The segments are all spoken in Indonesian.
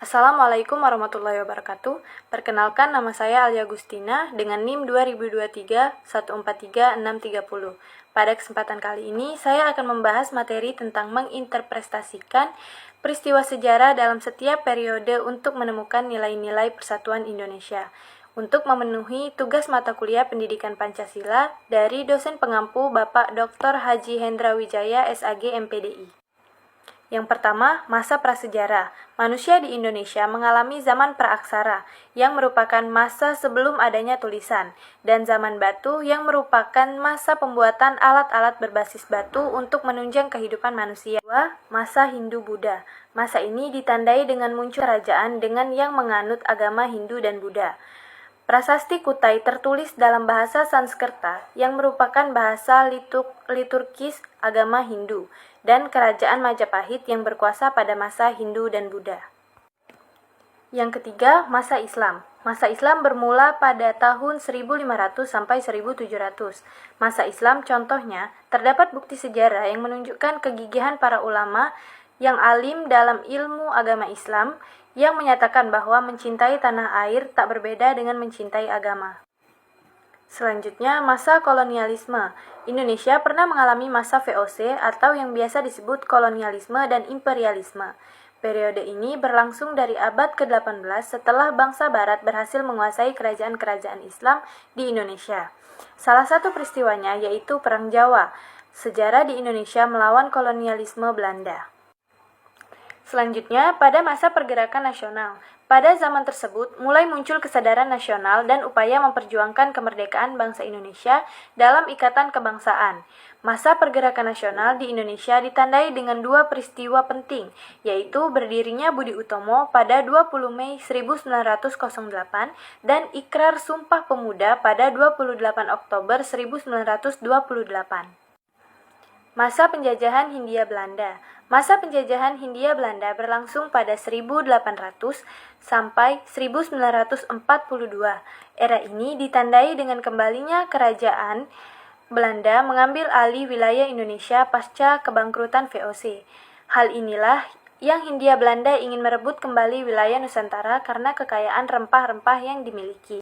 Assalamualaikum warahmatullahi wabarakatuh. Perkenalkan, nama saya Alia Gustina dengan NIM 2023143630. Pada kesempatan kali ini, saya akan membahas materi tentang menginterpretasikan peristiwa sejarah dalam setiap periode untuk menemukan nilai-nilai persatuan Indonesia. Untuk memenuhi tugas mata kuliah Pendidikan Pancasila dari dosen pengampu Bapak Dr. Haji Hendra Wijaya, SAG, MPDI. Yang pertama, masa prasejarah. Manusia di Indonesia mengalami zaman praaksara, yang merupakan masa sebelum adanya tulisan, dan zaman batu yang merupakan masa pembuatan alat-alat berbasis batu untuk menunjang kehidupan manusia. Kedua, masa Hindu-Buddha. Masa ini ditandai dengan muncul kerajaan dengan yang menganut agama Hindu dan Buddha. Prasasti Kutai tertulis dalam bahasa Sanskerta yang merupakan bahasa liturgis agama Hindu dan kerajaan Majapahit yang berkuasa pada masa Hindu dan Buddha. Yang ketiga, masa Islam. Masa Islam bermula pada tahun 1500 sampai 1700. Masa Islam contohnya, terdapat bukti sejarah yang menunjukkan kegigihan para ulama yang alim dalam ilmu agama Islam yang menyatakan bahwa mencintai tanah air tak berbeda dengan mencintai agama. Selanjutnya, masa kolonialisme. Indonesia pernah mengalami masa VOC atau yang biasa disebut kolonialisme dan imperialisme. Periode ini berlangsung dari abad ke-18 setelah bangsa Barat berhasil menguasai kerajaan-kerajaan Islam di Indonesia. Salah satu peristiwanya yaitu Perang Jawa, sejarah di Indonesia melawan kolonialisme Belanda. Selanjutnya, pada masa pergerakan nasional. Pada zaman tersebut, mulai muncul kesadaran nasional dan upaya memperjuangkan kemerdekaan bangsa Indonesia dalam ikatan kebangsaan. Masa pergerakan nasional di Indonesia ditandai dengan dua peristiwa penting, yaitu berdirinya Budi Utomo pada 20 Mei 1908 dan Ikrar Sumpah Pemuda pada 28 Oktober 1928. Masa penjajahan Hindia Belanda. Masa penjajahan Hindia Belanda berlangsung pada 1800 sampai 1942. Era ini ditandai dengan kembalinya kerajaan Belanda mengambil alih wilayah Indonesia pasca kebangkrutan VOC. Hal inilah yang Hindia Belanda ingin merebut kembali wilayah Nusantara karena kekayaan rempah-rempah yang dimiliki.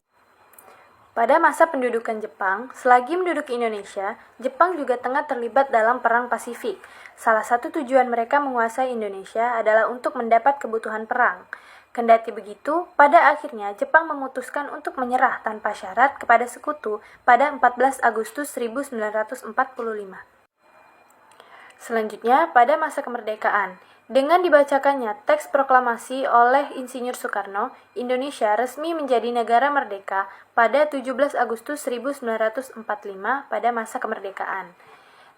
Pada masa pendudukan Jepang, selagi menduduki Indonesia, Jepang juga tengah terlibat dalam Perang Pasifik. Salah satu tujuan mereka menguasai Indonesia adalah untuk mendapat kebutuhan perang. Kendati begitu, pada akhirnya Jepang memutuskan untuk menyerah tanpa syarat kepada sekutu pada 14 Agustus 1945. Selanjutnya, pada masa kemerdekaan. Dengan dibacakannya teks proklamasi oleh Insinyur Soekarno, Indonesia resmi menjadi negara merdeka pada 17 Agustus 1945 pada masa kemerdekaan.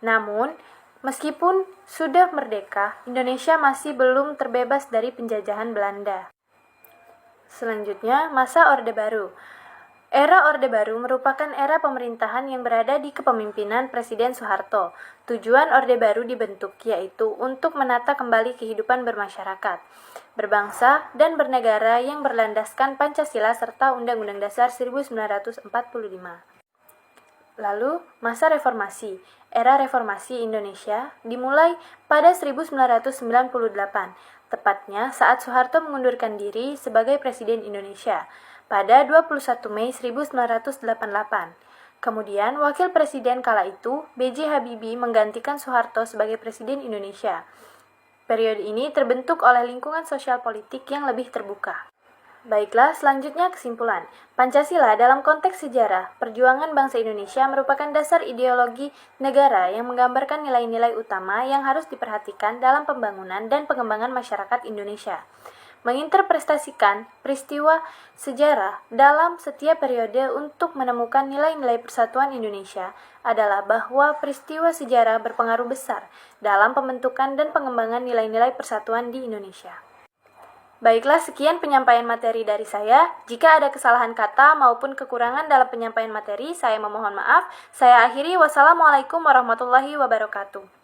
Namun, meskipun sudah merdeka, Indonesia masih belum terbebas dari penjajahan Belanda. Selanjutnya, masa Orde Baru. Era Orde Baru merupakan era pemerintahan yang berada di kepemimpinan Presiden Soeharto. Tujuan Orde Baru dibentuk yaitu untuk menata kembali kehidupan bermasyarakat, berbangsa, dan bernegara yang berlandaskan Pancasila serta Undang-Undang Dasar 1945. Lalu, masa reformasi. Era reformasi Indonesia dimulai pada 1998, tepatnya saat Soeharto mengundurkan diri sebagai Presiden Indonesia pada 21 Mei 1988. Kemudian, Wakil Presiden kala itu, B.J. Habibie, menggantikan Soeharto sebagai Presiden Indonesia. Periode ini terbentuk oleh lingkungan sosial politik yang lebih terbuka. Baiklah, selanjutnya kesimpulan. Pancasila dalam konteks sejarah, perjuangan bangsa Indonesia merupakan dasar ideologi negara yang menggambarkan nilai-nilai utama yang harus diperhatikan dalam pembangunan dan pengembangan masyarakat Indonesia. Menginterpretasikan peristiwa sejarah dalam setiap periode untuk menemukan nilai-nilai persatuan Indonesia adalah bahwa peristiwa sejarah berpengaruh besar dalam pembentukan dan pengembangan nilai-nilai persatuan di Indonesia. Baiklah, sekian penyampaian materi dari saya. Jika ada kesalahan kata maupun kekurangan dalam penyampaian materi, saya memohon maaf. Saya akhiri. Wassalamualaikum warahmatullahi wabarakatuh.